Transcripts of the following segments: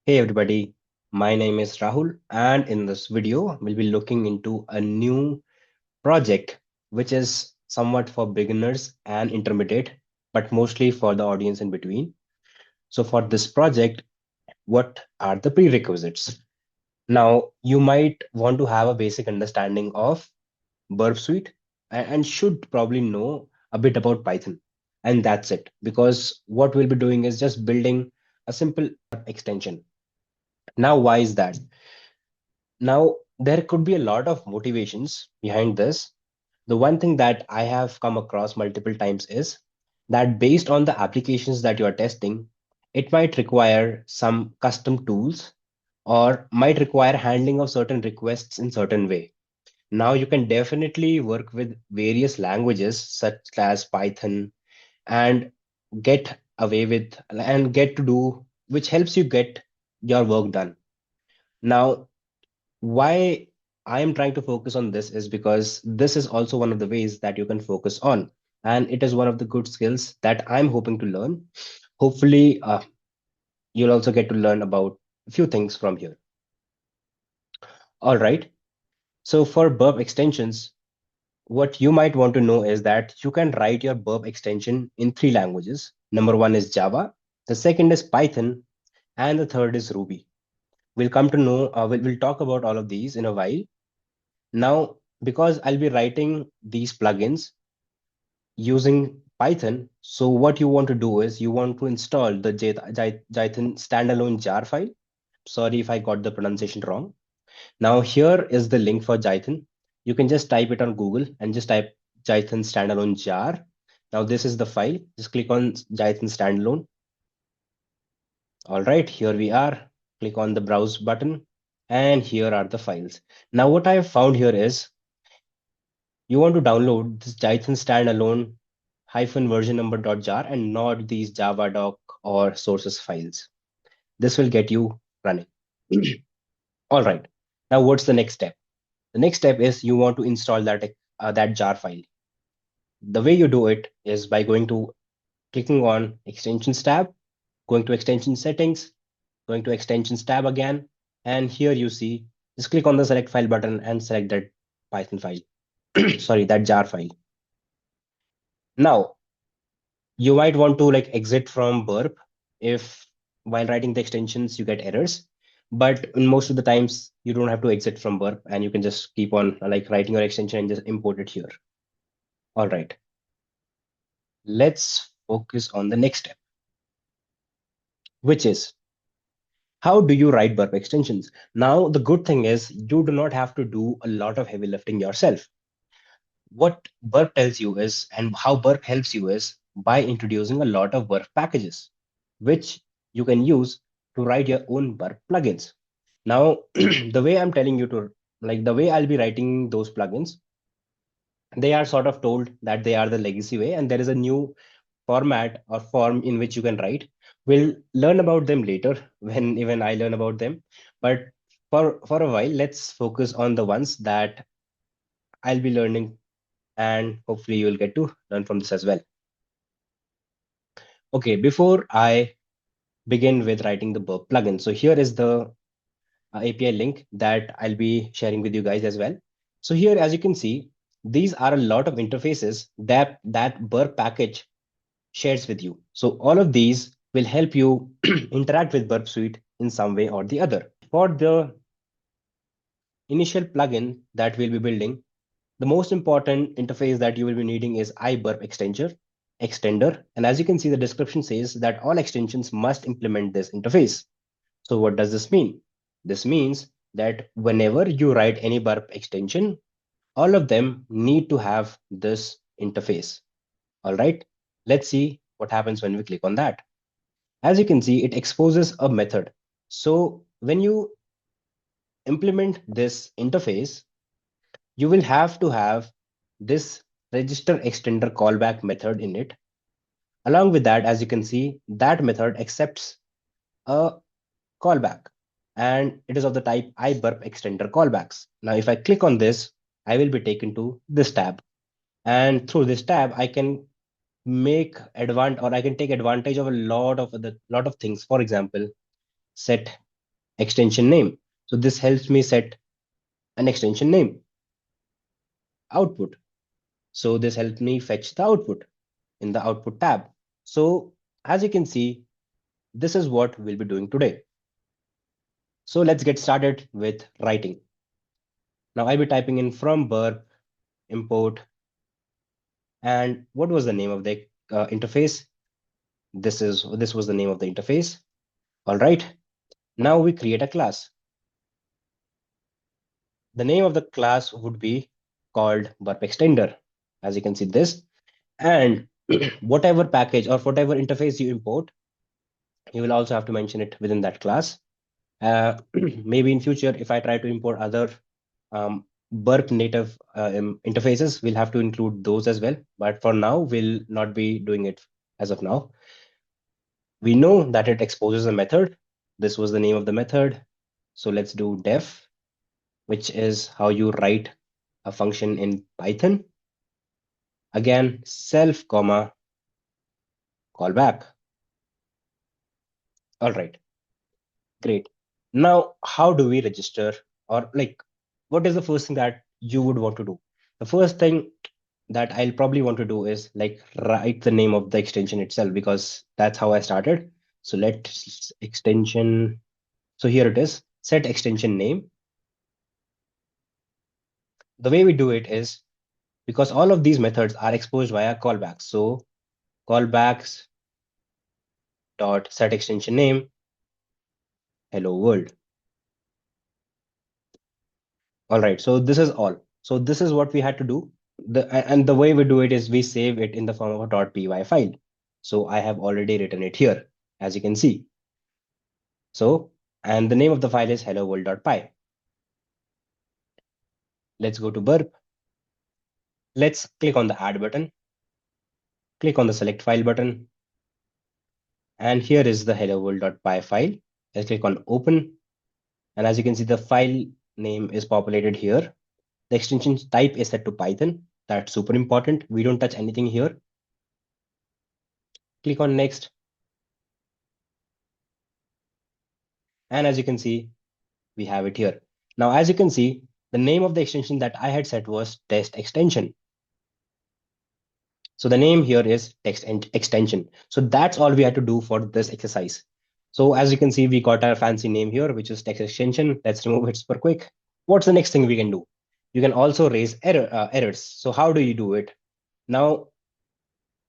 Hey everybody, my name is Rahul, and in this video, we'll be looking into a new project which is somewhat for beginners and intermediate, but mostly for the audience in between. So, for this project, what are the prerequisites? Now, you might want to have a basic understanding of Burp Suite and should probably know a bit about Python. And that's it, because what we'll be doing is just building a simple extension. Now, why is that? Now, there could be a lot of motivations behind this. The one thing that I have come across multiple times is that based on the applications that you are testing, it might require some custom tools or might require handling of certain requests in certain way. Now you can definitely work with various languages such as Python and get away with and get to do which helps you get your work done. Now, why I am trying to focus on this is because this is also one of the ways that you can focus on. And it is one of the good skills that I'm hoping to learn. Hopefully, you'll also get to learn about a few things from here. All right. So for Burp extensions, what you might want to know is that you can write your Burp extension in three languages. Number one is Java, the second is Python, and the third is Ruby. We'll come to know, we'll talk about all of these in a while. Now, because I'll be writing these plugins using Python, so what you want to do is you want to install the Jython standalone jar file. Sorry if I got the pronunciation wrong. Now, here is the link for Jython. You can just type it on Google and just type Jython standalone jar. Now, this is the file. Just click on Jython standalone. All right, here we are. Click on the browse button, and here are the files. Now, what I have found here is you want to download this Jython standalone hyphen version number dot jar and not these Java doc or sources files. This will get you running. All right. Now, what's the next step? The next step is you want to install that jar file. The way you do it is by going to clicking on extensions tab, going to extension settings, going to extensions tab again, and here you see just click on the select file button and select that Python file. Sorry, that jar file. Now, you might want to like exit from burp if while writing the extensions you get errors, but in most of the times you don't have to exit from burp and you can just keep on like writing your extension and just import it here. All right, let's focus on the next step, which is how do you write burp extensions? Now the good thing is you do not have to do a lot of heavy lifting yourself. What burp tells you is, and how burp helps you is by introducing a lot of burp packages which you can use to write your own burp plugins. Now, the way I'm telling you to, like the way I'll be writing those plugins, they are sort of told that they are the legacy way, and there is a new format or form in which you can write. We'll learn about them later when even I learn about them. But for a while, let's focus on the ones that I'll be learning, and hopefully you'll get to learn from this as well. Okay, before I begin with writing the Burp plugin, so here is the API link that I'll be sharing with you guys as well. So here, as you can see, these are a lot of interfaces that Burp package shares with you. So all of these will help you interact with Burp Suite in some way or the other. For the initial plugin that we'll be building, the most important interface that you will be needing is iBurp extender. And as you can see, the description says that all extensions must implement this interface. So what does this mean? This means that whenever you write any burp extension, all of them need to have this interface. All right, let's see what happens when we click on that. As you can see, it exposes a method. So when you implement this interface, you will have to have this register extender callback method in it. Along with that, as you can see, that method accepts a callback, and it is of the type iBurp extender callbacks. Now, if I click on this, I will be taken to this tab. And through this tab, I can I can take advantage of a lot of things. For example, set extension name. So this helps me set an extension name, output. So this helps me fetch the output in the output tab. So as you can see, this is what we'll be doing today. So let's get started with writing. Now I'll be typing in from burp import, and what was the name of the interface? This was the name of the interface. All right. Now we create a class. The name of the class would be called burp extender, as you can see this. And whatever package or whatever interface you import, you will also have to mention it within that class. Maybe in future, if I try to import other burp native interfaces, we'll have to include those as well. But for now, we'll not be doing it as of now. We know that it exposes a method. This was the name of the method. So let's do def, which is how you write a function in Python. Again, self, comma, callback. All right, great. Now, how do we register, or like, what is the first thing that you would want to do? The first thing that I'll probably want to do is like write the name of the extension itself, because that's how I started. So let's extension. So here it is, set extension name. The way we do it is because all of these methods are exposed via callbacks. So callbacks dot set extension name, hello world. All right, so this is all. So this is what we had to do. And the way we do it is we save it in the form of a .py file. So I have already written it here, as you can see. So, and the name of the file is hello world.py. Let's go to burp. Let's click on the add button. Click on the select file button. And here is the hello world.py file. Let's click on open. And as you can see, the file name is populated here. The extension type is set to Python. That's super important. We don't touch anything here. Click on next. And as you can see, we have it here. Now, as you can see, the name of the extension that I had set was test extension. So the name here is text extension. So that's all we had to do for this exercise. So as you can see, we got our fancy name here, which is text extension. Let's remove it super quick. What's the next thing we can do? You can also raise errors. So how do you do it? Now,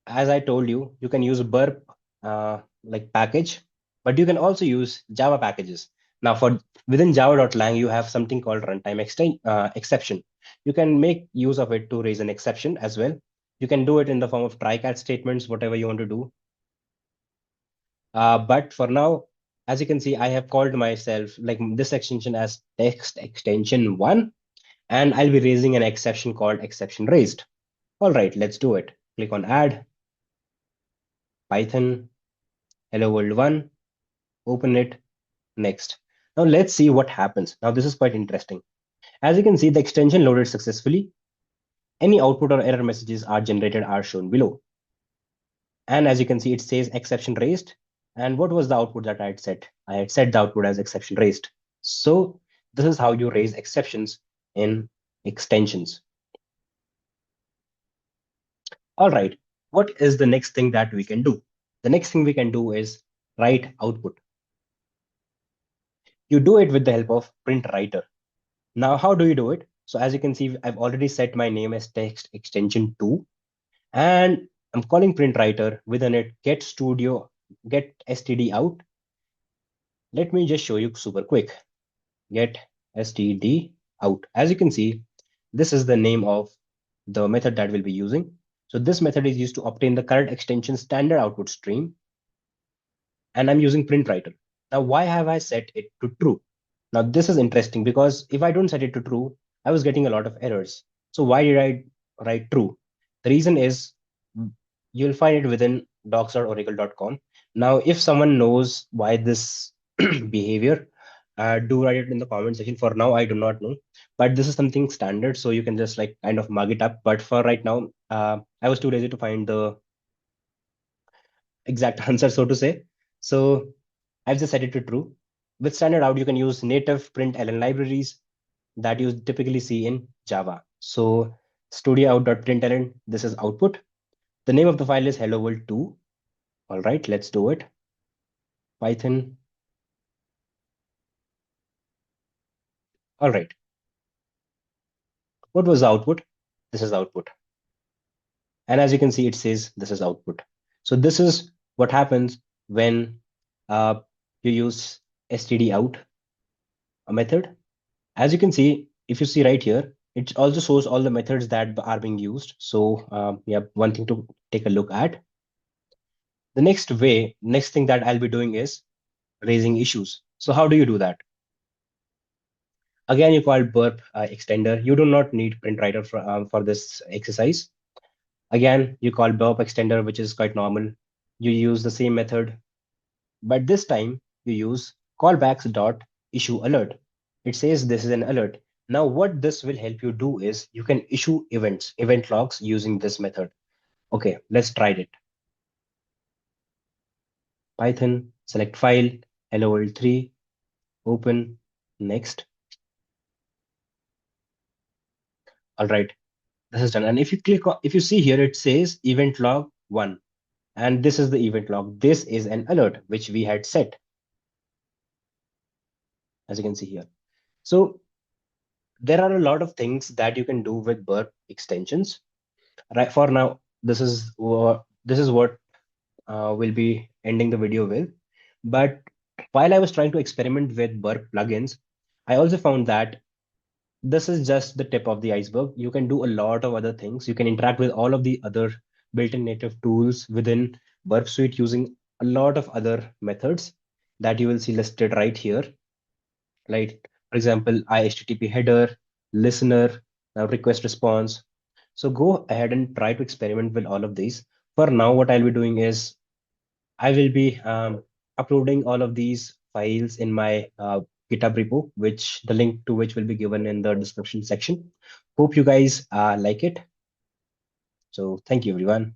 as I told you, you can use burp like package, but you can also use Java packages. Now for within java.lang, you have something called runtime exception. You can make use of it to raise an exception as well. You can do it in the form of try-catch statements, whatever you want to do. But for now, as you can see, I have called myself like this extension as text extension 1, and I'll be raising an exception called exception raised. All right, let's do it. Click on add, Python, hello world 1, open it, next. Now let's see what happens. Now this is quite interesting. As you can see, the extension loaded successfully. Any output or error messages are generated are shown below. And as you can see, it says exception raised. And what was the output that I had set? I had set the output as exception raised. So this is how you raise exceptions in extensions. All right, what is the next thing that we can do? The next thing we can do is write output. You do it with the help of print writer. Now, how do you do it? So as you can see, I've already set my name as text extension 2, and I'm calling print writer within it get std out. Let me just show you super quick. Get std out. As you can see, this is the name of the method that we'll be using. So this method is used to obtain the current extension standard output stream, and I'm using print writer. Now, why have I set it to true? Now, this is interesting because if I don't set it to true, I was getting a lot of errors. So why did I write true? The reason is you'll find it within docs.oracle.com. Now, if someone knows why this behavior, do write it in the comment section. For now, I do not know, but this is something standard. So you can just like kind of mug it up. But for right now, I was too lazy to find the exact answer, so to say. So I've just set it to true. With standard out, you can use native println libraries that you typically see in Java. So studiout.println, this is output. The name of the file is hello world 2. All right, let's do it. Python. All right. What was the output? This is output. And as you can see, it says this is output. So this is what happens when uh, you use stdout, a method. As you can see, if you see right here, it also shows all the methods that are being used. So yeah, one thing to take a look at. The next thing that I'll be doing is raising issues. So how do you do that? Again, you call burp extender. You do not need print writer for this exercise. Again, you call burp extender, which is quite normal. You use the same method, but this time you use callbacks dot issue alert. It says this is an alert. Now, what this will help you do is you can issue event logs using this method. Okay, let's try it. Python, select file, hello world 3, open, next. All right, this is done. And if you if you see here, it says event log 1. And this is the event log. This is an alert which we had set, as you can see here. So there are a lot of things that you can do with burp extensions. Right for now, this is what we'll be ending the video with. But while I was trying to experiment with burp plugins, I also found that this is just the tip of the iceberg. You can do a lot of other things. You can interact with all of the other built-in native tools within Burp Suite using a lot of other methods that you will see listed right here. Like, for example, HTTP header, listener, now request response. So go ahead and try to experiment with all of these. For now, what I'll be doing is I will be uploading all of these files in my GitHub repo, which the link to which will be given in the description section. Hope you guys like it. So thank you, everyone.